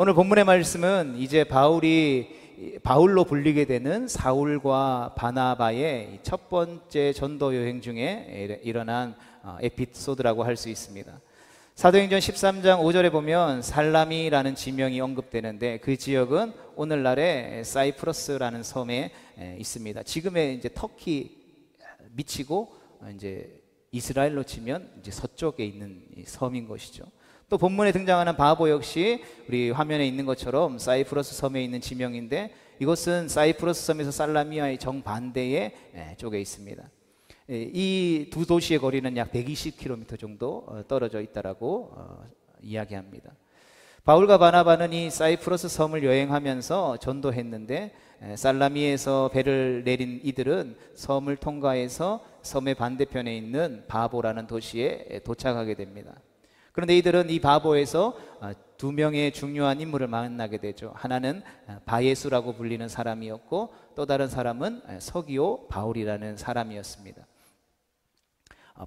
오늘 본문의 말씀은 이제 바울로 불리게 되는 사울과 바나바의 첫 번째 전도 여행 중에 일어난 에피소드라고 할 수 있습니다. 사도행전 13장 5절에 보면 살라미라는 지명이 언급되는데 그 지역은 오늘날의 사이프러스라는 섬에 있습니다. 지금의 이제 터키 미치고 이제 이스라엘로 치면 이제 서쪽에 있는 섬인 것이죠. 또 본문에 등장하는 바보 역시 우리 화면에 있는 것처럼 사이프러스 섬에 있는 지명인데 이곳은 사이프러스 섬에서 살라미아의 정반대의 쪽에 있습니다. 이 두 도시의 거리는 약 120km 정도 떨어져 있다라고 이야기합니다. 바울과 바나바는 이 사이프러스 섬을 여행하면서 전도했는데 살라미에서 배를 내린 이들은 섬을 통과해서 섬의 반대편에 있는 바보라는 도시에 도착하게 됩니다. 그런데 이들은 이 바보에서 두 명의 중요한 인물을 만나게 되죠. 하나는 바예수라고 불리는 사람이었고 또 다른 사람은 서기오 바울이라는 사람이었습니다.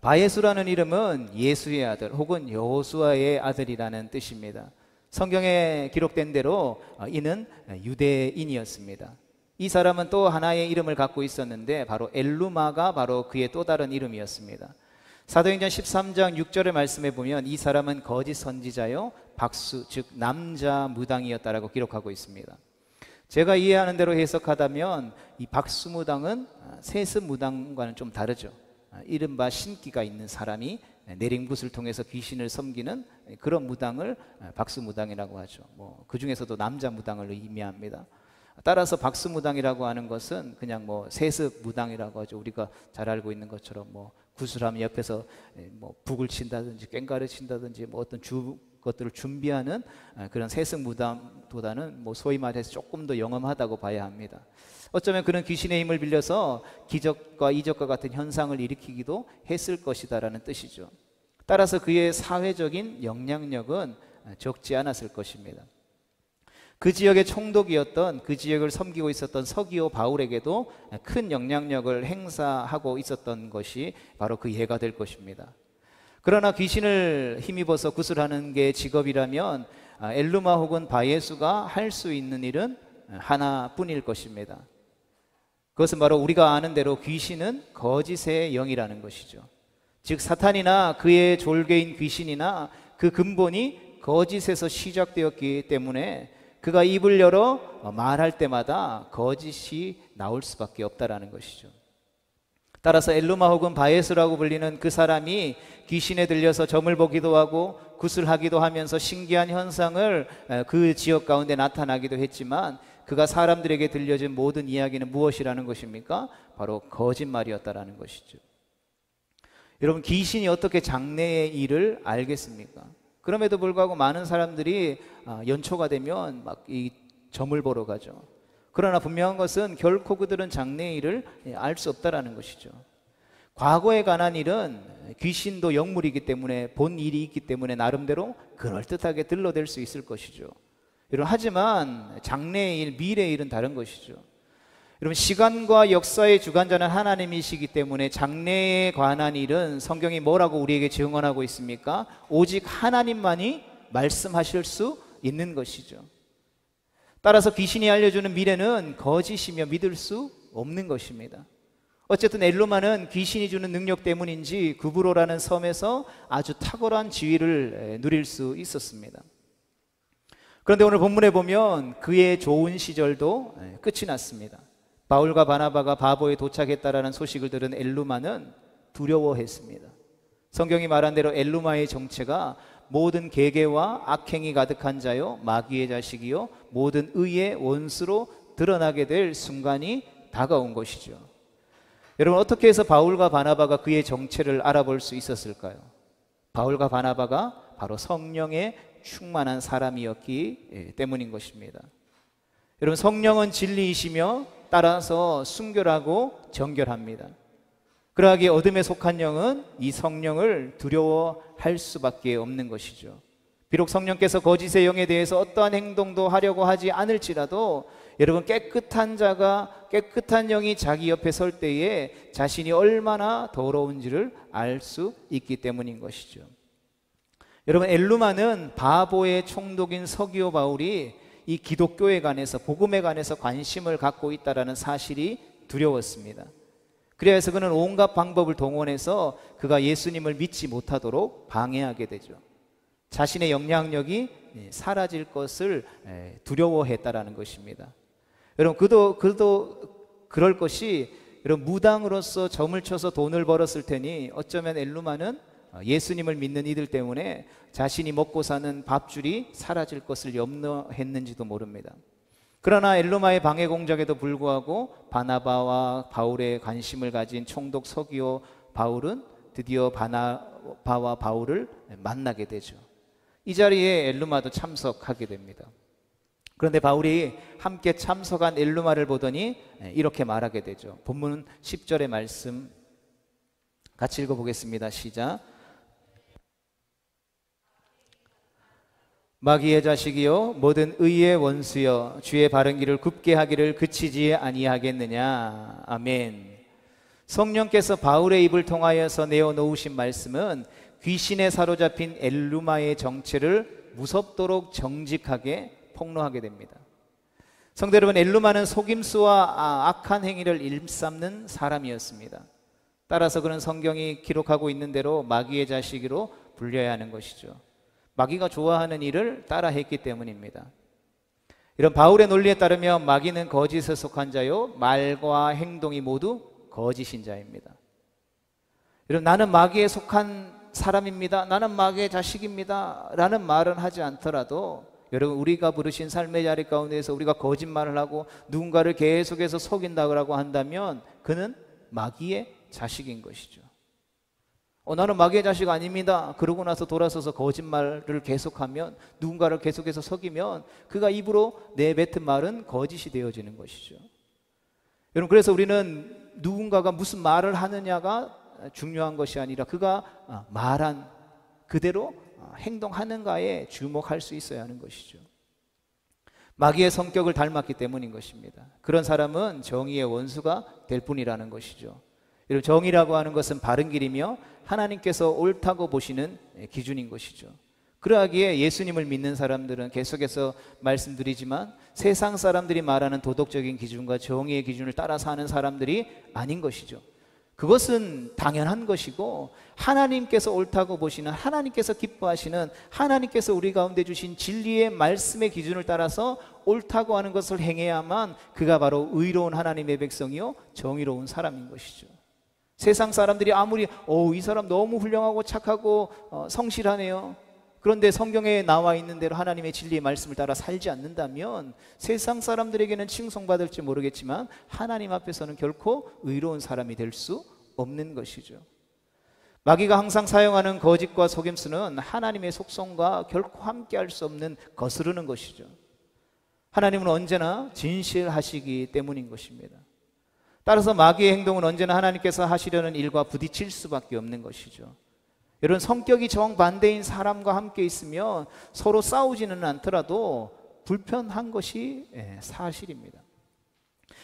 바예수라는 이름은 예수의 아들 혹은 여호수아의 아들이라는 뜻입니다. 성경에 기록된 대로 이는 유대인이었습니다. 이 사람은 또 하나의 이름을 갖고 있었는데 바로 엘루마가 바로 그의 또 다른 이름이었습니다. 사도행전 13장 6절의 말씀에 보면 이 사람은 거짓 선지자요 박수 즉 남자 무당이었다라고 기록하고 있습니다. 제가 이해하는 대로 해석하다면 이 박수무당은 세습무당과는 좀 다르죠. 이른바 신기가 있는 사람이 내림굿을 통해서 귀신을 섬기는 그런 무당을 박수무당이라고 하죠. 그 중에서도 남자 무당을 의미합니다. 따라서 박수무당이라고 하는 것은 그냥 세습무당이라고 하죠. 우리가 잘 알고 있는 것처럼 구슬하면 옆에서 북을 친다든지 꽹과를 친다든지 어떤 것들을 준비하는 그런 세습무당보다는 소위 말해서 조금 더 영험하다고 봐야 합니다. 어쩌면 그는 귀신의 힘을 빌려서 기적과 이적과 같은 현상을 일으키기도 했을 것이다라는 뜻이죠. 따라서 그의 사회적인 영향력은 적지 않았을 것입니다. 그 지역의 총독이었던 그 지역을 섬기고 있었던 서기오 바울에게도 큰 영향력을 행사하고 있었던 것이 바로 그 예가 될 것입니다. 그러나 귀신을 힘입어서 구슬하는 게 직업이라면 엘루마 혹은 바예수가 할 수 있는 일은 하나뿐일 것입니다. 그것은 바로 우리가 아는 대로 귀신은 거짓의 영이라는 것이죠. 즉 사탄이나 그의 졸개인 귀신이나 그 근본이 거짓에서 시작되었기 때문에 그가 입을 열어 말할 때마다 거짓이 나올 수밖에 없다라는 것이죠. 따라서 엘루마 혹은 바예수라고 불리는 그 사람이 귀신에 들려서 점을 보기도 하고 구슬하기도 하면서 신기한 현상을 그 지역 가운데 나타나기도 했지만 그가 사람들에게 들려준 모든 이야기는 무엇이라는 것입니까? 바로 거짓말이었다라는 것이죠. 여러분, 귀신이 어떻게 장래의 일을 알겠습니까? 그럼에도 불구하고 많은 사람들이 연초가 되면 막 이 점을 보러 가죠. 그러나 분명한 것은 결코 그들은 장래의 일을 알 수 없다라는 것이죠. 과거에 관한 일은 귀신도 영물이기 때문에 본 일이 있기 때문에 나름대로 그럴듯하게 들러댈 수 있을 것이죠. 여러분, 하지만 장래의 일, 미래의 일은 다른 것이죠. 여러분, 시간과 역사의 주관자는 하나님이시기 때문에 장래에 관한 일은 성경이 뭐라고 우리에게 증언하고 있습니까? 오직 하나님만이 말씀하실 수 있는 것이죠. 따라서 귀신이 알려주는 미래는 거짓이며 믿을 수 없는 것입니다. 어쨌든 엘루마는 귀신이 주는 능력 때문인지 구브로라는 섬에서 아주 탁월한 지위를 누릴 수 있었습니다. 그런데 오늘 본문에 보면 그의 좋은 시절도 끝이 났습니다. 바울과 바나바가 바보에 도착했다라는 소식을 들은 엘루마는 두려워했습니다. 성경이 말한 대로 엘루마의 정체가 모든 계계와 악행이 가득한 자요 마귀의 자식이요 모든 의의 원수로 드러나게 될 순간이 다가온 것이죠. 여러분, 어떻게 해서 바울과 바나바가 그의 정체를 알아볼 수 있었을까요? 바울과 바나바가 바로 성령에 충만한 사람이었기 때문인 것입니다. 여러분, 성령은 진리이시며 따라서 순결하고 정결합니다. 그러하기에 어둠에 속한 영은 이 성령을 두려워할 수밖에 없는 것이죠. 비록 성령께서 거짓의 영에 대해서 어떠한 행동도 하려고 하지 않을지라도 여러분, 깨끗한 자가 깨끗한 영이 자기 옆에 설 때에 자신이 얼마나 더러운지를 알 수 있기 때문인 것이죠. 여러분, 엘루마는 바보의 총독인 서기오 바울이 이 기독교에 관해서, 복음에 관해서 관심을 갖고 있다는 사실이 두려웠습니다. 그래서 그는 온갖 방법을 동원해서 그가 예수님을 믿지 못하도록 방해하게 되죠. 자신의 영향력이 사라질 것을 두려워했다라는 것입니다. 여러분, 그도 그럴 것이, 여러분, 무당으로서 점을 쳐서 돈을 벌었을 테니 어쩌면 엘루마는 예수님을 믿는 이들 때문에 자신이 먹고 사는 밥줄이 사라질 것을 염려했는지도 모릅니다. 그러나 엘루마의 방해 공작에도 불구하고 바나바와 바울의 관심을 가진 총독 서기오 바울은 드디어 바나바와 바울을 만나게 되죠. 이 자리에 엘루마도 참석하게 됩니다. 그런데 바울이 함께 참석한 엘루마를 보더니 이렇게 말하게 되죠. 본문 10절의 말씀 같이 읽어보겠습니다. 시작. 마귀의 자식이요 모든 의의 원수여 주의 바른 길을 굽게 하기를 그치지 아니하겠느냐. 아멘. 성령께서 바울의 입을 통하여서 내어놓으신 말씀은 귀신에 사로잡힌 엘루마의 정체를 무섭도록 정직하게 폭로하게 됩니다. 성도 여러분, 엘루마는 속임수와 악한 행위를 일삼는 사람이었습니다. 따라서 그는 성경이 기록하고 있는 대로 마귀의 자식으로 불려야 하는 것이죠. 마귀가 좋아하는 일을 따라했기 때문입니다. 이런 바울의 논리에 따르면 마귀는 거짓에 속한 자요 말과 행동이 모두 거짓인 자입니다. 여러분, 나는 마귀에 속한 사람입니다, 나는 마귀의 자식입니다 라는 말은 하지 않더라도, 여러분, 우리가 부르신 삶의 자리 가운데서 우리가 거짓말을 하고 누군가를 계속해서 속인다고 한다면 그는 마귀의 자식인 것이죠. 나는 마귀의 자식 아닙니다 그러고 나서 돌아서서 거짓말을 계속하면, 누군가를 계속해서 속이면 그가 입으로 내뱉은 말은 거짓이 되어지는 것이죠. 여러분, 그래서 우리는 누군가가 무슨 말을 하느냐가 중요한 것이 아니라 그가 말한 그대로 행동하는가에 주목할 수 있어야 하는 것이죠. 마귀의 성격을 닮았기 때문인 것입니다. 그런 사람은 정의의 원수가 될 뿐이라는 것이죠. 여러분, 정의라고 하는 것은 바른 길이며 하나님께서 옳다고 보시는 기준인 것이죠. 그러하기에 예수님을 믿는 사람들은 계속해서 말씀드리지만 세상 사람들이 말하는 도덕적인 기준과 정의의 기준을 따라 사는 사람들이 아닌 것이죠. 그것은 당연한 것이고, 하나님께서 옳다고 보시는, 하나님께서 기뻐하시는, 하나님께서 우리 가운데 주신 진리의 말씀의 기준을 따라서 옳다고 하는 것을 행해야만 그가 바로 의로운 하나님의 백성이요 정의로운 사람인 것이죠. 세상 사람들이 아무리 이 사람 너무 훌륭하고 착하고 성실하네요, 그런데 성경에 나와 있는 대로 하나님의 진리의 말씀을 따라 살지 않는다면 세상 사람들에게는 칭송받을지 모르겠지만 하나님 앞에서는 결코 의로운 사람이 될 수 없는 것이죠. 마귀가 항상 사용하는 거짓과 속임수는 하나님의 속성과 결코 함께할 수 없는 거스르는 것이죠. 하나님은 언제나 진실하시기 때문인 것입니다. 따라서 마귀의 행동은 언제나 하나님께서 하시려는 일과 부딪힐 수밖에 없는 것이죠. 여러분, 성격이 정반대인 사람과 함께 있으면 서로 싸우지는 않더라도 불편한 것이 사실입니다.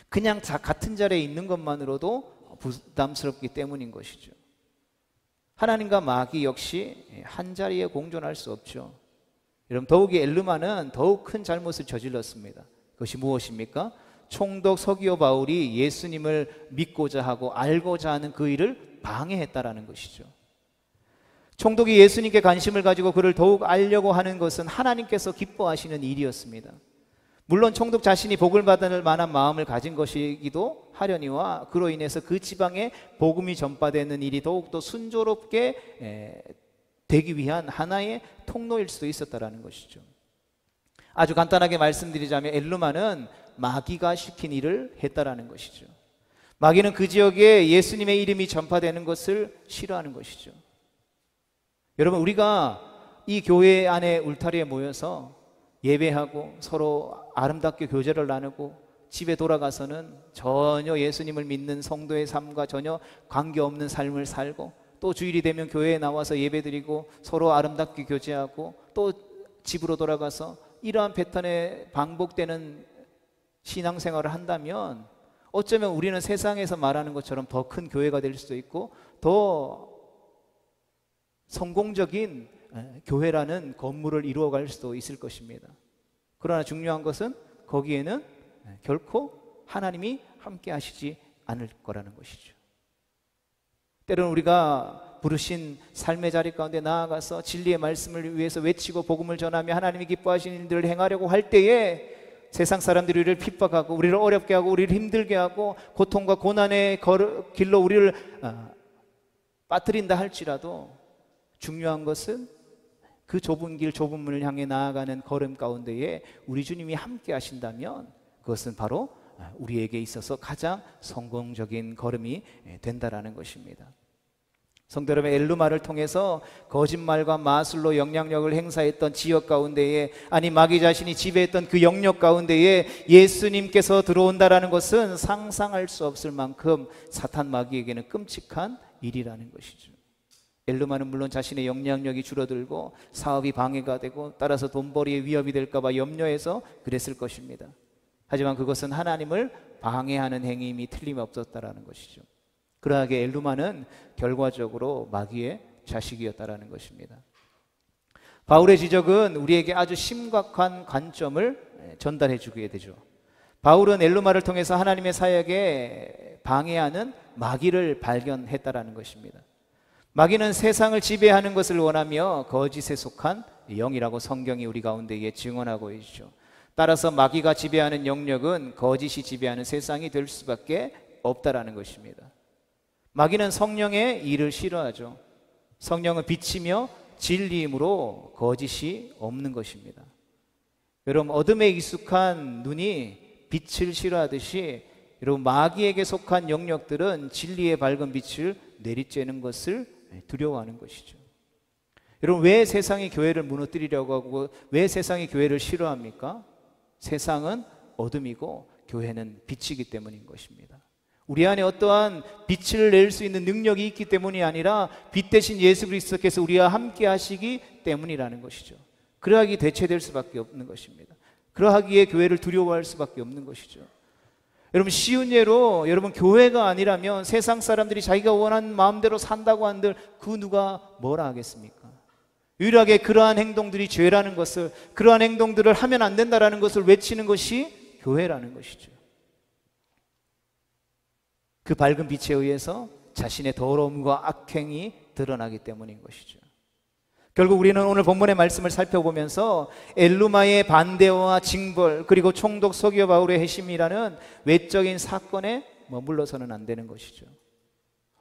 그냥 같은 자리에 있는 것만으로도 부담스럽기 때문인 것이죠. 하나님과 마귀 역시 한 자리에 공존할 수 없죠. 여러분, 더욱이 엘루마는 더욱 큰 잘못을 저질렀습니다. 그것이 무엇입니까? 총독 서기오 바울이 예수님을 믿고자 하고 알고자 하는 그 일을 방해했다라는 것이죠. 총독이 예수님께 관심을 가지고 그를 더욱 알려고 하는 것은 하나님께서 기뻐하시는 일이었습니다. 물론 총독 자신이 복을 받을 만한 마음을 가진 것이기도 하려니와 그로 인해서 그 지방에 복음이 전파되는 일이 더욱더 순조롭게 되기 위한 하나의 통로일 수도 있었다라는 것이죠. 아주 간단하게 말씀드리자면 엘루마는 마귀가 시킨 일을 했다라는 것이죠. 마귀는 그 지역에 예수님의 이름이 전파되는 것을 싫어하는 것이죠. 여러분, 우리가 이 교회 안에 울타리에 모여서 예배하고 서로 아름답게 교제를 나누고 집에 돌아가서는 전혀 예수님을 믿는 성도의 삶과 전혀 관계없는 삶을 살고, 또 주일이 되면 교회에 나와서 예배드리고 서로 아름답게 교제하고 또 집으로 돌아가서 이러한 패턴에 반복되는 신앙생활을 한다면 어쩌면 우리는 세상에서 말하는 것처럼 더 큰 교회가 될 수도 있고 더 성공적인 교회라는 건물을 이루어갈 수도 있을 것입니다. 그러나 중요한 것은 거기에는 결코 하나님이 함께 하시지 않을 거라는 것이죠. 때로는 우리가 부르신 삶의 자리 가운데 나아가서 진리의 말씀을 위해서 외치고 복음을 전하며 하나님이 기뻐하시는 일들을 행하려고 할 때에 세상 사람들이 우리를 핍박하고 우리를 어렵게 하고 우리를 힘들게 하고 고통과 고난의 길로 우리를 빠뜨린다 할지라도 중요한 것은 그 좁은 길 좁은 문을 향해 나아가는 걸음 가운데에 우리 주님이 함께 하신다면 그것은 바로 우리에게 있어서 가장 성공적인 걸음이 된다라는 것입니다. 성도 여러분, 엘루마를 통해서 거짓말과 마술로 영향력을 행사했던 지역 가운데에, 아니 마귀 자신이 지배했던 그 영역 가운데에 예수님께서 들어온다라는 것은 상상할 수 없을 만큼 사탄 마귀에게는 끔찍한 일이라는 것이죠. 엘루마는 물론 자신의 영향력이 줄어들고 사업이 방해가 되고 따라서 돈벌이의 위협이 될까 봐 염려해서 그랬을 것입니다. 하지만 그것은 하나님을 방해하는 행위임이 틀림없었다라는 것이죠. 그러하게 엘루마는 결과적으로 마귀의 자식이었다라는 것입니다. 바울의 지적은 우리에게 아주 심각한 관점을 전달해 주게 되죠. 바울은 엘루마를 통해서 하나님의 사역에 방해하는 마귀를 발견했다라는 것입니다. 마귀는 세상을 지배하는 것을 원하며 거짓에 속한 영이라고 성경이 우리 가운데에 증언하고 있죠. 따라서 마귀가 지배하는 영역은 거짓이 지배하는 세상이 될 수밖에 없다라는 것입니다. 마귀는 성령의 일을 싫어하죠. 성령은 빛이며 진리이므로 거짓이 없는 것입니다. 여러분, 어둠에 익숙한 눈이 빛을 싫어하듯이 여러분 마귀에게 속한 영역들은 진리의 밝은 빛을 내리쬐는 것을 두려워하는 것이죠. 여러분, 왜 세상이 교회를 무너뜨리려고 하고 왜 세상이 교회를 싫어합니까? 세상은 어둠이고 교회는 빛이기 때문인 것입니다. 우리 안에 어떠한 빛을 낼 수 있는 능력이 있기 때문이 아니라 빛 대신 예수 그리스도께서 우리와 함께 하시기 때문이라는 것이죠. 그러하기 대체될 수밖에 없는 것입니다. 그러하기에 교회를 두려워할 수밖에 없는 것이죠. 여러분, 쉬운 예로 여러분 교회가 아니라면 세상 사람들이 자기가 원하는 마음대로 산다고 한들 그 누가 뭐라 하겠습니까? 유일하게 그러한 행동들이 죄라는 것을, 그러한 행동들을 하면 안 된다라는 것을 외치는 것이 교회라는 것이죠. 그 밝은 빛에 의해서 자신의 더러움과 악행이 드러나기 때문인 것이죠. 결국 우리는 오늘 본문의 말씀을 살펴보면서 엘루마의 반대와 징벌 그리고 총독 서기오 바울의 회심이라는 외적인 사건에 머물러서는 안 되는 것이죠.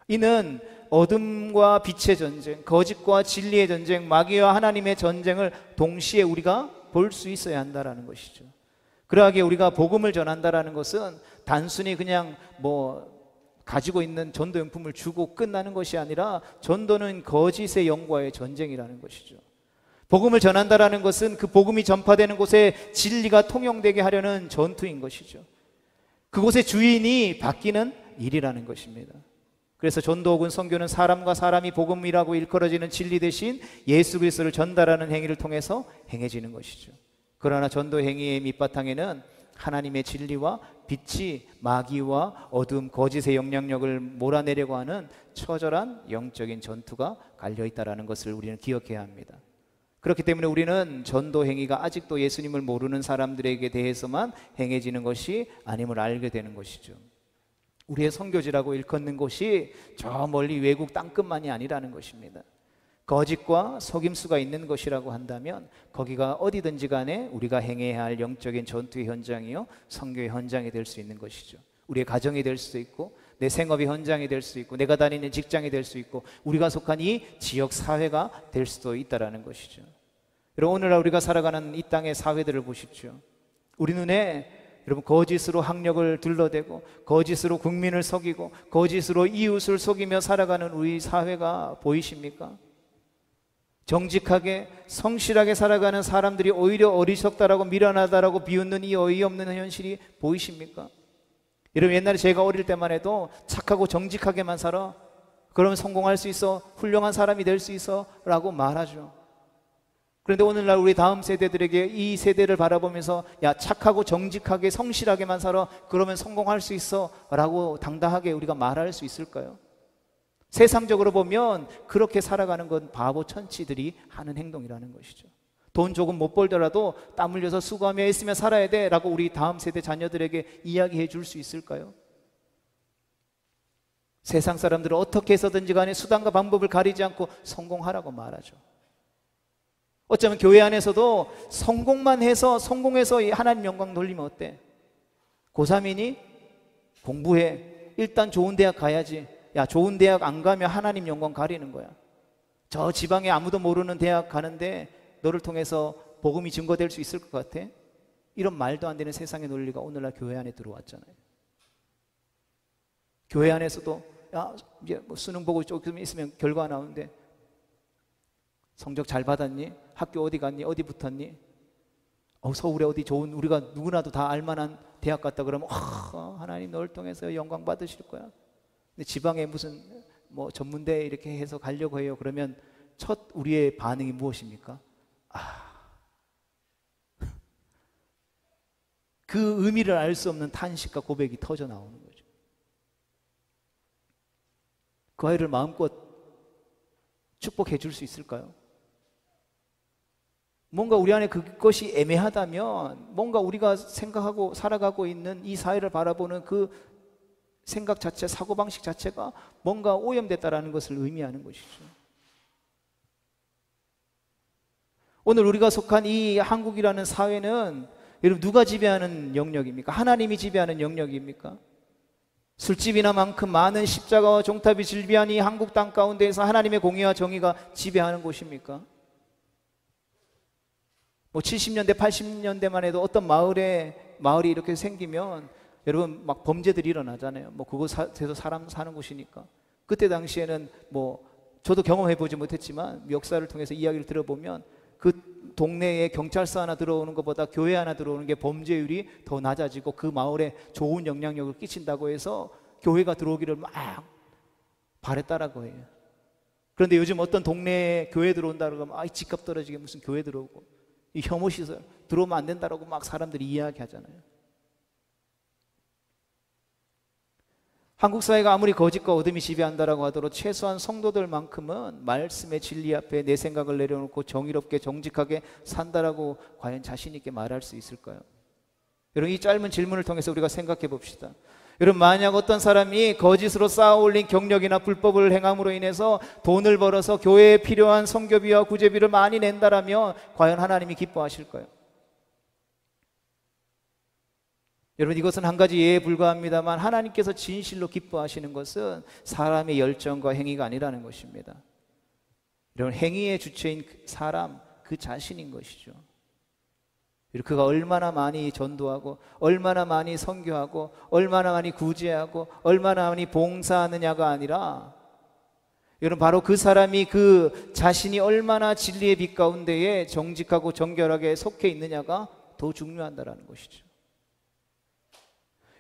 이는 어둠과 빛의 전쟁, 거짓과 진리의 전쟁, 마귀와 하나님의 전쟁을 동시에 우리가 볼 수 있어야 한다는 것이죠. 그러하기에 우리가 복음을 전한다는 것은 단순히 그냥 가지고 있는 전도용품을 주고 끝나는 것이 아니라 전도는 거짓의 영과의 전쟁이라는 것이죠. 복음을 전한다는 것은 그 복음이 전파되는 곳에 진리가 통용되게 하려는 전투인 것이죠. 그곳의 주인이 바뀌는 일이라는 것입니다. 그래서 전도 혹은 선교는 사람과 사람이 복음이라고 일컬어지는 진리 대신 예수 그리스도를 전달하는 행위를 통해서 행해지는 것이죠. 그러나 전도 행위의 밑바탕에는 하나님의 진리와 빛이 마귀와 어둠, 거짓의 영향력을 몰아내려고 하는 처절한 영적인 전투가 갈려있다는 것을 우리는 기억해야 합니다. 그렇기 때문에 우리는 전도 행위가 아직도 예수님을 모르는 사람들에게 대해서만 행해지는 것이 아님을 알게 되는 것이죠. 우리의 선교지라고 일컫는 곳이 저 멀리 외국 땅끝만이 아니라는 것입니다. 거짓과 속임수가 있는 것이라고 한다면 거기가 어디든지 간에 우리가 행해야 할 영적인 전투의 현장이요 선교의 현장이 될 수 있는 것이죠. 우리의 가정이 될 수도 있고 내 생업의 현장이 될 수 있고 내가 다니는 직장이 될 수 있고 우리가 속한 이 지역 사회가 될 수도 있다는 것이죠. 여러분, 오늘날 우리가 살아가는 이 땅의 사회들을 보십시오. 우리 눈에 여러분 거짓으로 학력을 둘러대고 거짓으로 국민을 속이고 거짓으로 이웃을 속이며 살아가는 우리 사회가 보이십니까? 정직하게 성실하게 살아가는 사람들이 오히려 어리석다라고 미련하다라고 비웃는 이 어이없는 현실이 보이십니까? 여러분, 옛날에 제가 어릴 때만 해도 착하고 정직하게만 살아, 그러면 성공할 수 있어, 훌륭한 사람이 될 수 있어 라고 말하죠. 그런데 오늘날 우리 다음 세대들에게 이 세대를 바라보면서 야, 착하고 정직하게 성실하게만 살아, 그러면 성공할 수 있어 라고 당당하게 우리가 말할 수 있을까요? 세상적으로 보면 그렇게 살아가는 건 바보 천치들이 하는 행동이라는 것이죠. 돈 조금 못 벌더라도 땀 흘려서 수고하며 애쓰며 살아야 돼 라고 우리 다음 세대 자녀들에게 이야기해 줄 수 있을까요? 세상 사람들은 어떻게 해서든지 간에 수단과 방법을 가리지 않고 성공하라고 말하죠. 어쩌면 교회 안에서도 성공해서 하나님 영광 돌리면 어때? 고3이니? 공부해. 일단 좋은 대학 가야지. 야, 좋은 대학 안 가면 하나님 영광 가리는 거야. 저 지방에 아무도 모르는 대학 가는데 너를 통해서 복음이 증거될 수 있을 것 같아? 이런 말도 안 되는 세상의 논리가 오늘날 교회 안에 들어왔잖아요. 교회 안에서도 야, 이제 뭐 수능 보고 조금 있으면 결과 나오는데 성적 잘 받았니? 학교 어디 갔니? 어디 붙었니? 서울에 어디 좋은, 우리가 누구나도 다 알만한 대학 갔다 그러면 하나님 너를 통해서 영광 받으실 거야. 근데 지방에 무슨 뭐 전문대 이렇게 해서 가려고 해요. 그러면 첫 우리의 반응이 무엇입니까? 그 의미를 알 수 없는 탄식과 고백이 터져 나오는 거죠. 그 아이를 마음껏 축복해 줄 수 있을까요? 뭔가 우리 안에 그것이 애매하다면 뭔가 우리가 생각하고 살아가고 있는 이 사회를 바라보는 그 생각 자체, 사고방식 자체가 뭔가 오염됐다라는 것을 의미하는 것이죠. 오늘 우리가 속한 이 한국이라는 사회는 여러분 누가 지배하는 영역입니까? 하나님이 지배하는 영역입니까? 술집이나 만큼 많은 십자가와 종탑이 질비한 이 한국 땅 가운데에서 하나님의 공의와 정의가 지배하는 곳입니까? 뭐 70년대, 80년대만 해도 어떤 마을이 이렇게 생기면 여러분 막 범죄들이 일어나잖아요. 뭐 그곳에서 사람 사는 곳이니까. 그때 당시에는 뭐 저도 경험해보지 못했지만 역사를 통해서 이야기를 들어보면 그 동네에 경찰서 하나 들어오는 것보다 교회 하나 들어오는 게 범죄율이 더 낮아지고 그 마을에 좋은 영향력을 끼친다고 해서 교회가 들어오기를 막 바랬다라고 해요. 그런데 요즘 어떤 동네에 교회 들어온다 그러면 집값 떨어지게 무슨 교회 들어오고 이 혐오시설 들어오면 안 된다라고 막 사람들이 이야기하잖아요. 한국 사회가 아무리 거짓과 어둠이 지배한다라고 하더라도 최소한 성도들만큼은 말씀의 진리 앞에 내 생각을 내려놓고 정의롭게 정직하게 산다라고 과연 자신 있게 말할 수 있을까요? 여러분 이 짧은 질문을 통해서 우리가 생각해 봅시다. 여러분 만약 어떤 사람이 거짓으로 쌓아 올린 경력이나 불법을 행함으로 인해서 돈을 벌어서 교회에 필요한 선교비와 구제비를 많이 낸다라면 과연 하나님이 기뻐하실까요? 여러분 이것은 한 가지 예에 불과합니다만 하나님께서 진실로 기뻐하시는 것은 사람의 열정과 행위가 아니라는 것입니다. 이런 행위의 주체인 사람 그 자신인 것이죠. 그가 얼마나 많이 전도하고 얼마나 많이 선교하고 얼마나 많이 구제하고 얼마나 많이 봉사하느냐가 아니라 여러분 바로 그 사람이 그 자신이 얼마나 진리의 빛 가운데에 정직하고 정결하게 속해 있느냐가 더 중요하다는 것이죠.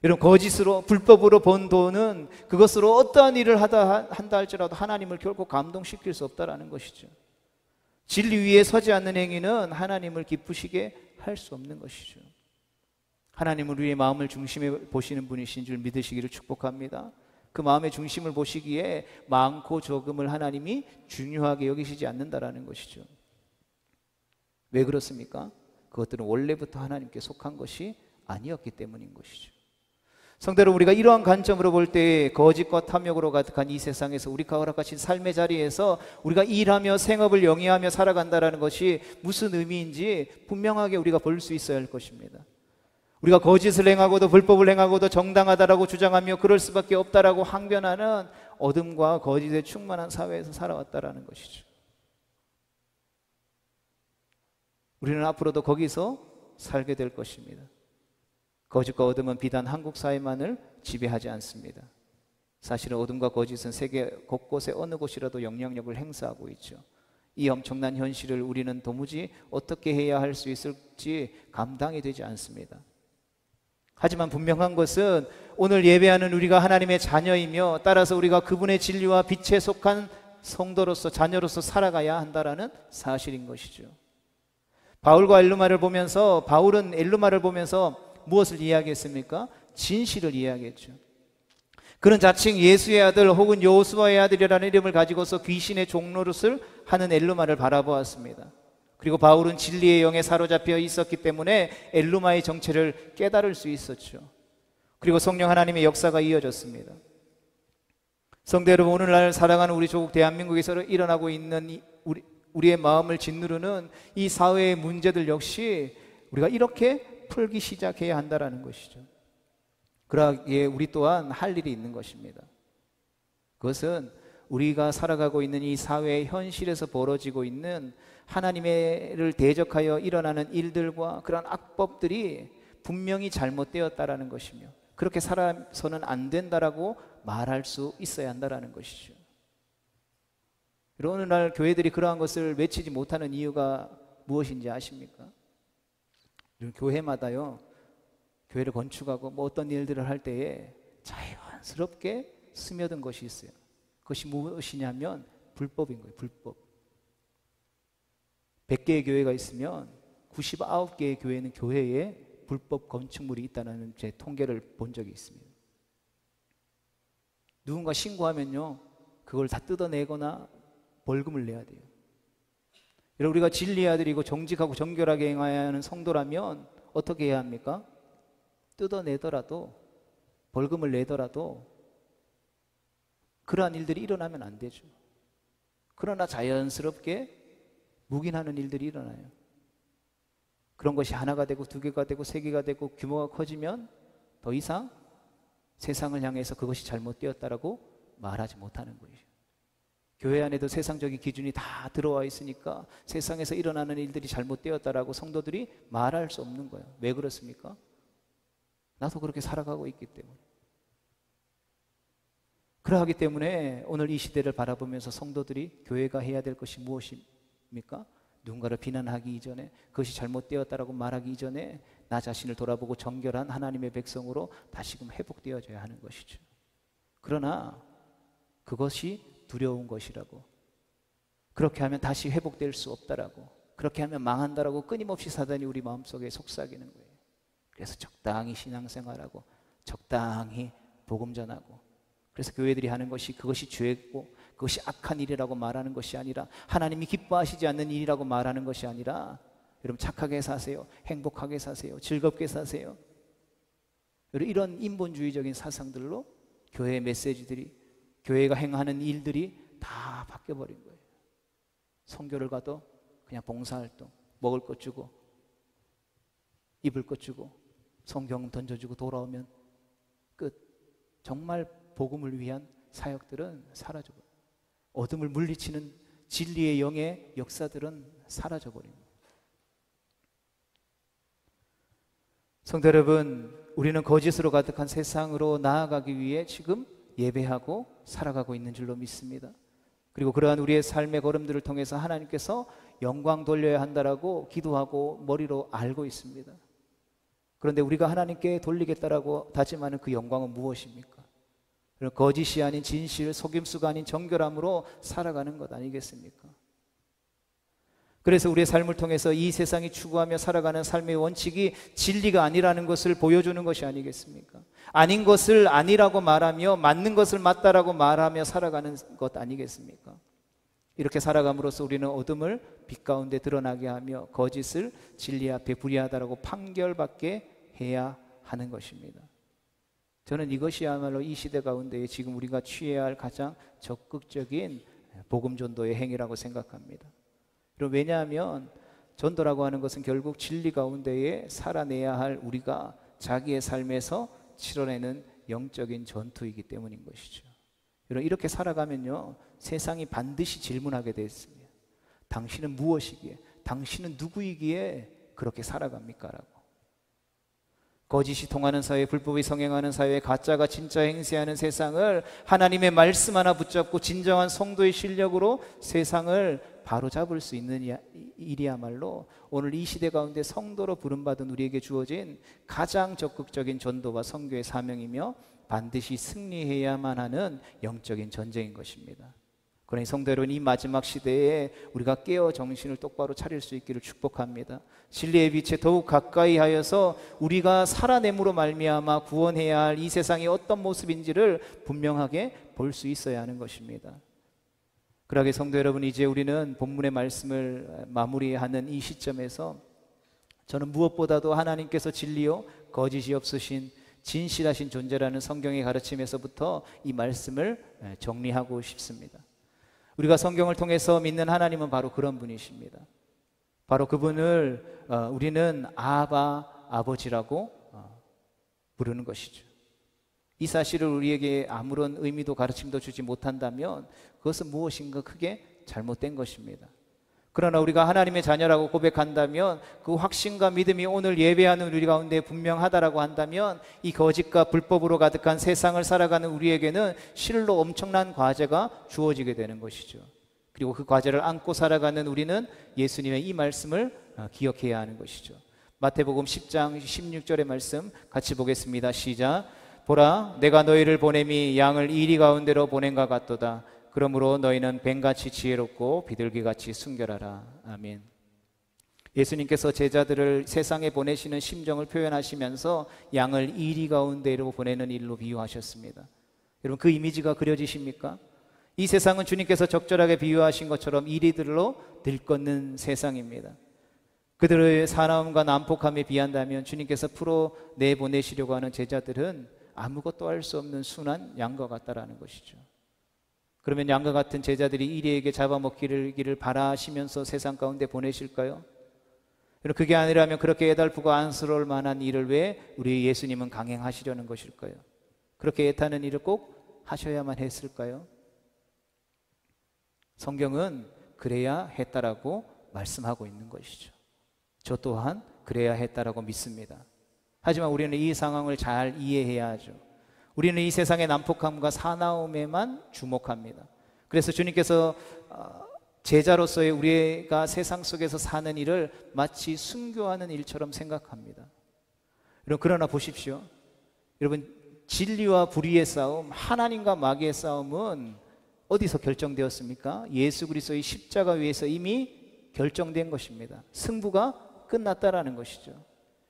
여러분 거짓으로 불법으로 번 돈은 그것으로 어떠한 일을 한다 할지라도 하나님을 결코 감동시킬 수 없다라는 것이죠. 진리 위에 서지 않는 행위는 하나님을 기쁘시게 할 수 없는 것이죠. 하나님은 우리의 마음을 중심에 보시는 분이신 줄 믿으시기를 축복합니다. 그 마음의 중심을 보시기에 많고 적음을 하나님이 중요하게 여기시지 않는다라는 것이죠. 왜 그렇습니까? 그것들은 원래부터 하나님께 속한 것이 아니었기 때문인 것이죠. 성도 여러분, 우리가 이러한 관점으로 볼 때 거짓과 탐욕으로 가득한 이 세상에서 우리가 허락하신 삶의 자리에서 우리가 일하며 생업을 영위하며 살아간다는 것이 무슨 의미인지 분명하게 우리가 볼 수 있어야 할 것입니다. 우리가 거짓을 행하고도 불법을 행하고도 정당하다라고 주장하며 그럴 수밖에 없다라고 항변하는 어둠과 거짓에 충만한 사회에서 살아왔다라는 것이죠. 우리는 앞으로도 거기서 살게 될 것입니다. 거짓과 어둠은 비단 한국 사회만을 지배하지 않습니다. 사실은 어둠과 거짓은 세계 곳곳에 어느 곳이라도 영향력을 행사하고 있죠. 이 엄청난 현실을 우리는 도무지 어떻게 해야 할 수 있을지 감당이 되지 않습니다. 하지만 분명한 것은 오늘 예배하는 우리가 하나님의 자녀이며 따라서 우리가 그분의 진리와 빛에 속한 성도로서 자녀로서 살아가야 한다라는 사실인 것이죠. 바울은 엘루마를 보면서 무엇을 이야기했습니까? 진실을 이야기했죠. 그는 자칭 예수의 아들 혹은 여호수아의 아들이라는 이름을 가지고서 귀신의 종노릇을 하는 엘루마를 바라보았습니다. 그리고 바울은 진리의 영에 사로잡혀 있었기 때문에 엘루마의 정체를 깨달을 수 있었죠. 그리고 성령 하나님의 역사가 이어졌습니다. 성도 여러분, 오늘날 사랑하는 우리 조국 대한민국에서 일어나고 있는 우리의 마음을 짓누르는 이 사회의 문제들 역시 우리가 이렇게 풀기 시작해야 한다는 것이죠. 그러기에 우리 또한 할 일이 있는 것입니다. 그것은 우리가 살아가고 있는 이 사회의 현실에서 벌어지고 있는 하나님을 대적하여 일어나는 일들과 그런 악법들이 분명히 잘못되었다라는 것이며, 그렇게 살아서는 안 된다라고 말할 수 있어야 한다라는 것이죠. 오늘날 교회들이 그러한 것을 외치지 못하는 이유가 무엇인지 아십니까? 교회마다요, 교회를 건축하고 어떤 일들을 할 때에 자연스럽게 스며든 것이 있어요. 그것이 무엇이냐면 불법인 거예요. 불법. 100개의 교회가 있으면 99개의 교회는 교회에 불법 건축물이 있다는 제 통계를 본 적이 있습니다. 누군가 신고하면요, 그걸 다 뜯어내거나 벌금을 내야 돼요. 여러분, 우리가 진리의 아들이고 정직하고 정결하게 행해야 하는 성도라면 어떻게 해야 합니까? 뜯어내더라도, 벌금을 내더라도 그러한 일들이 일어나면 안 되죠. 그러나 자연스럽게 묵인하는 일들이 일어나요. 그런 것이 하나가 되고 두 개가 되고 세 개가 되고 규모가 커지면 더 이상 세상을 향해서 그것이 잘못되었다라고 말하지 못하는 거예요. 교회 안에도 세상적인 기준이 다 들어와 있으니까 세상에서 일어나는 일들이 잘못되었다라고 성도들이 말할 수 없는 거예요. 왜 그렇습니까? 나도 그렇게 살아가고 있기 때문에. 그러하기 때문에 오늘 이 시대를 바라보면서 성도들이 교회가 해야 될 것이 무엇입니까? 누군가를 비난하기 이전에, 그것이 잘못되었다라고 말하기 이전에 나 자신을 돌아보고 정결한 하나님의 백성으로 다시금 회복되어져야 하는 것이죠. 그러나 그것이 두려운 것이라고, 그렇게 하면 다시 회복될 수 없다라고, 그렇게 하면 망한다라고 끊임없이 사단이 우리 마음속에 속삭이는 거예요. 그래서 적당히 신앙생활하고 적당히 복음 전하고, 그래서 교회들이 하는 것이 그것이 죄고 그것이 악한 일이라고 말하는 것이 아니라, 하나님이 기뻐하시지 않는 일이라고 말하는 것이 아니라, 여러분 착하게 사세요, 행복하게 사세요, 즐겁게 사세요. 여러분, 이런 인본주의적인 사상들로 교회의 메시지들이, 교회가 행하는 일들이 다 바뀌어버린 거예요. 선교를 가도 그냥 봉사활동, 먹을 것 주고 입을 것 주고 성경 던져주고 돌아오면 끝. 정말 복음을 위한 사역들은 사라져버려요. 어둠을 물리치는 진리의 영의 역사들은 사라져버립니다. 성도 여러분, 우리는 거짓으로 가득한 세상으로 나아가기 위해 지금 예배하고 살아가고 있는 줄로 믿습니다. 그리고 그러한 우리의 삶의 걸음들을 통해서 하나님께서 영광 돌려야 한다라고 기도하고 머리로 알고 있습니다. 그런데 우리가 하나님께 돌리겠다라고 다짐하는 그 영광은 무엇입니까? 거짓이 아닌 진실, 속임수가 아닌 정결함으로 살아가는 것 아니겠습니까? 그래서 우리의 삶을 통해서 이 세상이 추구하며 살아가는 삶의 원칙이 진리가 아니라는 것을 보여주는 것이 아니겠습니까? 아닌 것을 아니라고 말하며 맞는 것을 맞다라고 말하며 살아가는 것 아니겠습니까? 이렇게 살아감으로써 우리는 어둠을 빛 가운데 드러나게 하며 거짓을 진리 앞에 불의하다라고 판결받게 해야 하는 것입니다. 저는 이것이야말로 이 시대 가운데 지금 우리가 취해야 할 가장 적극적인 복음 전도의 행위라고 생각합니다. 왜냐하면 전도라고 하는 것은 결국 진리 가운데에 살아내야 할 우리가 자기의 삶에서 치러내는 영적인 전투이기 때문인 것이죠. 이렇게 살아가면요, 세상이 반드시 질문하게 되어 있습니다. 당신은 무엇이기에, 당신은 누구이기에 그렇게 살아갑니까? 라고. 거짓이 통하는 사회, 불법이 성행하는 사회, 가짜가 진짜 행세하는 세상을 하나님의 말씀 하나 붙잡고 진정한 성도의 실력으로 세상을 바로잡을 수 있는 일이야말로 오늘 이 시대 가운데 성도로 부름받은 우리에게 주어진 가장 적극적인 전도와 선교의 사명이며 반드시 승리해야만 하는 영적인 전쟁인 것입니다. 그러니 성도 여러분, 이 마지막 시대에 우리가 깨어 정신을 똑바로 차릴 수 있기를 축복합니다. 진리의 빛에 더욱 가까이 하여서 우리가 살아냄으로 말미암아 구원해야 할 이 세상이 어떤 모습인지를 분명하게 볼 수 있어야 하는 것입니다. 그러하게 성도 여러분, 이제 우리는 본문의 말씀을 마무리하는 이 시점에서 저는 무엇보다도 하나님께서 진리요 거짓이 없으신 진실하신 존재라는 성경의 가르침에서부터 이 말씀을 정리하고 싶습니다. 우리가 성경을 통해서 믿는 하나님은 바로 그런 분이십니다. 바로 그분을 우리는 아버지라고 부르는 것이죠. 이 사실을 우리에게 아무런 의미도 가르침도 주지 못한다면 그것은 무엇인가 크게 잘못된 것입니다. 그러나 우리가 하나님의 자녀라고 고백한다면 그 확신과 믿음이 오늘 예배하는 우리 가운데 분명하다라고 한다면 이 거짓과 불법으로 가득한 세상을 살아가는 우리에게는 실로 엄청난 과제가 주어지게 되는 것이죠. 그리고 그 과제를 안고 살아가는 우리는 예수님의 이 말씀을 기억해야 하는 것이죠. 마태복음 10장 16절의 말씀 같이 보겠습니다. 시작. 보라, 내가 너희를 보냄이 양을 이리 가운데로 보낸과 같도다. 그러므로 너희는 뱀같이 지혜롭고 비둘기같이 순결하라. 아멘. 예수님께서 제자들을 세상에 보내시는 심정을 표현하시면서 양을 이리 가운데로 보내는 일로 비유하셨습니다. 여러분, 그 이미지가 그려지십니까? 이 세상은 주님께서 적절하게 비유하신 것처럼 이리들로 들끓는 세상입니다. 그들의 사나움과 난폭함에 비한다면 주님께서 풀어내보내시려고 하는 제자들은 아무것도 할 수 없는 순한 양과 같다라는 것이죠. 그러면 양과 같은 제자들이 이리에게 잡아먹기를 바라시면서 세상 가운데 보내실까요? 그게 아니라면 그렇게 애달프고 안쓰러울 만한 일을 왜 우리 예수님은 강행하시려는 것일까요? 그렇게 애타는 일을 꼭 하셔야만 했을까요? 성경은 그래야 했다라고 말씀하고 있는 것이죠. 저 또한 그래야 했다라고 믿습니다. 하지만 우리는 이 상황을 잘 이해해야 하죠. 우리는 이 세상의 난폭함과 사나움에만 주목합니다. 그래서 주님께서 제자로서의 우리가 세상 속에서 사는 일을 마치 순교하는 일처럼 생각합니다. 여러분, 그러나 보십시오. 여러분, 진리와 불의의 싸움, 하나님과 마귀의 싸움은 어디서 결정되었습니까? 예수 그리스도의 십자가 위에서 이미 결정된 것입니다. 승부가 끝났다라는 것이죠.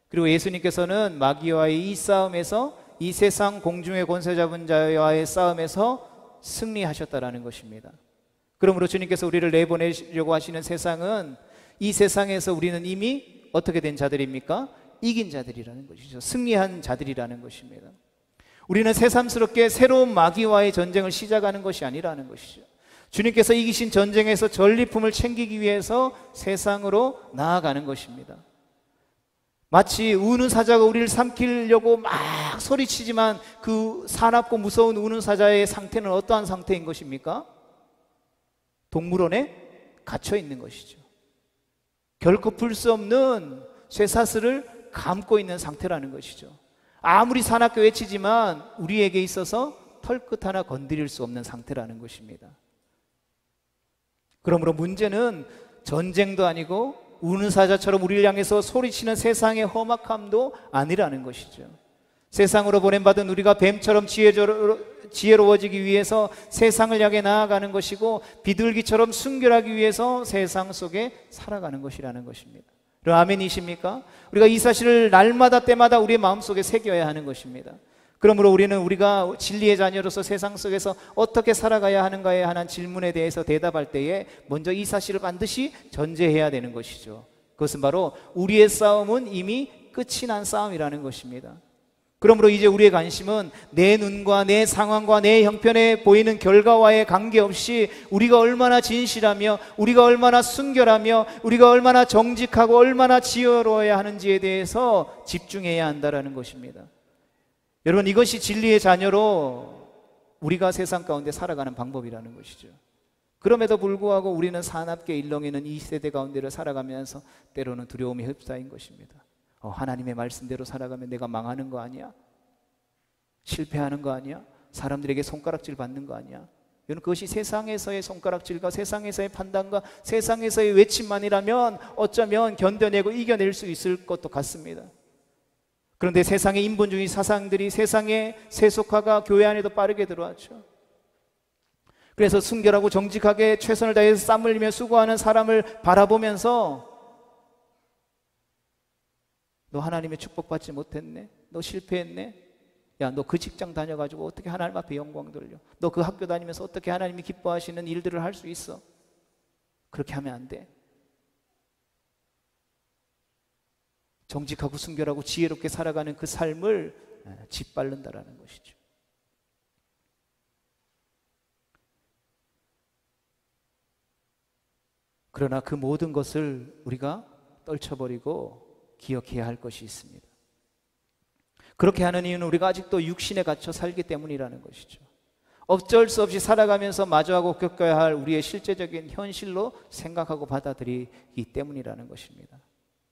그리고 예수님께서는 마귀와의 이 싸움에서, 이 세상 공중의 권세 잡은 자와의 싸움에서 승리하셨다라는 것입니다. 그러므로 주님께서 우리를 내보내려고 하시는 세상은, 이 세상에서 우리는 이미 어떻게 된 자들입니까? 이긴 자들이라는 것이죠. 승리한 자들이라는 것입니다. 우리는 새삼스럽게 새로운 마귀와의 전쟁을 시작하는 것이 아니라는 것이죠. 주님께서 이기신 전쟁에서 전리품을 챙기기 위해서 세상으로 나아가는 것입니다. 마치 우는 사자가 우리를 삼키려고 막 소리치지만 그 사납고 무서운 우는 사자의 상태는 어떠한 상태인 것입니까? 동물원에 갇혀 있는 것이죠. 결코 풀 수 없는 쇠사슬을 감고 있는 상태라는 것이죠. 아무리 사납게 외치지만 우리에게 있어서 털끝 하나 건드릴 수 없는 상태라는 것입니다. 그러므로 문제는 전쟁도 아니고 우는 사자처럼 우리를 향해서 소리치는 세상의 험악함도 아니라는 것이죠. 세상으로 보냄받은 우리가 뱀처럼 지혜로워지기 위해서 세상을 향해 나아가는 것이고, 비둘기처럼 순결하기 위해서 세상 속에 살아가는 것이라는 것입니다. 아멘이십니까? 우리가 이 사실을 날마다 때마다 우리의 마음속에 새겨야 하는 것입니다. 그러므로 우리가 진리의 자녀로서 세상 속에서 어떻게 살아가야 하는가에 관한 질문에 대해서 대답할 때에 먼저 이 사실을 반드시 전제해야 되는 것이죠. 그것은 바로 우리의 싸움은 이미 끝이 난 싸움이라는 것입니다. 그러므로 이제 우리의 관심은 내 눈과 내 상황과 내 형편에 보이는 결과와의 관계없이 우리가 얼마나 진실하며, 우리가 얼마나 순결하며, 우리가 얼마나 정직하고 얼마나 지혜로워야 하는지에 대해서 집중해야 한다는 것입니다. 여러분, 이것이 진리의 자녀로 우리가 세상 가운데 살아가는 방법이라는 것이죠. 그럼에도 불구하고 우리는 사납게 일렁이는 이 세대 가운데를 살아가면서 때로는 두려움에 휩싸인 것입니다. 하나님의 말씀대로 살아가면 내가 망하는 거 아니야? 실패하는 거 아니야? 사람들에게 손가락질 받는 거 아니야? 여러분, 그것이 세상에서의 손가락질과 세상에서의 판단과 세상에서의 외침만이라면 어쩌면 견뎌내고 이겨낼 수 있을 것도 같습니다. 그런데 세상의 인본주의 사상들이, 세상의 세속화가 교회 안에도 빠르게 들어왔죠. 그래서 순결하고 정직하게 최선을 다해서 땀 흘리며 수고하는 사람을 바라보면서 너 하나님의 축복받지 못했네? 너 실패했네? 야, 너 그 직장 다녀가지고 어떻게 하나님 앞에 영광 돌려? 너 그 학교 다니면서 어떻게 하나님이 기뻐하시는 일들을 할 수 있어? 그렇게 하면 안 돼. 정직하고 순결하고 지혜롭게 살아가는 그 삶을 짓밟는다라는 것이죠. 그러나 그 모든 것을 우리가 떨쳐버리고 기억해야 할 것이 있습니다. 그렇게 하는 이유는 우리가 아직도 육신에 갇혀 살기 때문이라는 것이죠. 어쩔 수 없이 살아가면서 마주하고 겪어야 할 우리의 실제적인 현실로 생각하고 받아들이기 때문이라는 것입니다.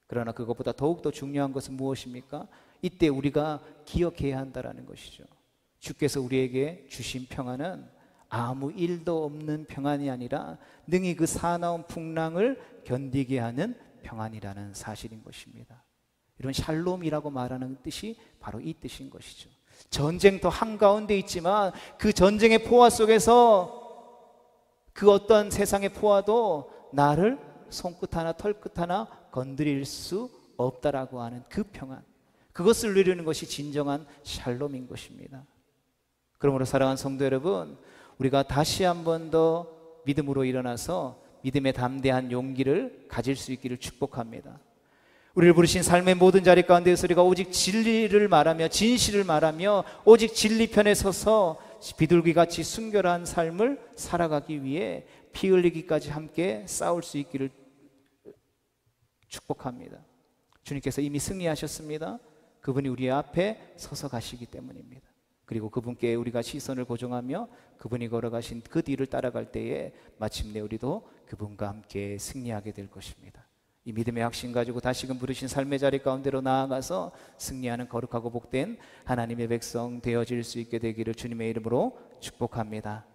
그러나 그것보다 더욱더 중요한 것은 무엇입니까? 이때 우리가 기억해야 한다는 것이죠. 주께서 우리에게 주신 평안은 아무 일도 없는 평안이 아니라 능히 그 사나운 풍랑을 견디게 하는 평안이라는 사실인 것입니다. 이런 샬롬이라고 말하는 뜻이 바로 이 뜻인 것이죠. 전쟁터 한가운데 있지만 그 전쟁의 포화 속에서 그 어떤 세상의 포화도 나를 손끝 하나 털끝 하나 건드릴 수 없다라고 하는 그 평안, 그것을 누리는 것이 진정한 샬롬인 것입니다. 그러므로 사랑하는 성도 여러분, 우리가 다시 한 번 더 믿음으로 일어나서 믿음의 담대한 용기를 가질 수 있기를 축복합니다. 우리를 부르신 삶의 모든 자리 가운데서 우리가 오직 진리를 말하며 진실을 말하며 오직 진리 편에 서서 비둘기같이 순결한 삶을 살아가기 위해 피 흘리기까지 함께 싸울 수 있기를 축복합니다. 주님께서 이미 승리하셨습니다. 그분이 우리 앞에 서서 가시기 때문입니다. 그리고 그분께 우리가 시선을 고정하며 그분이 걸어가신 그 뒤를 따라갈 때에 마침내 우리도 그분과 함께 승리하게 될 것입니다. 이 믿음의 확신 가지고 다시금 부르신 삶의 자리 가운데로 나아가서 승리하는 거룩하고 복된 하나님의 백성 되어질 수 있게 되기를 주님의 이름으로 축복합니다.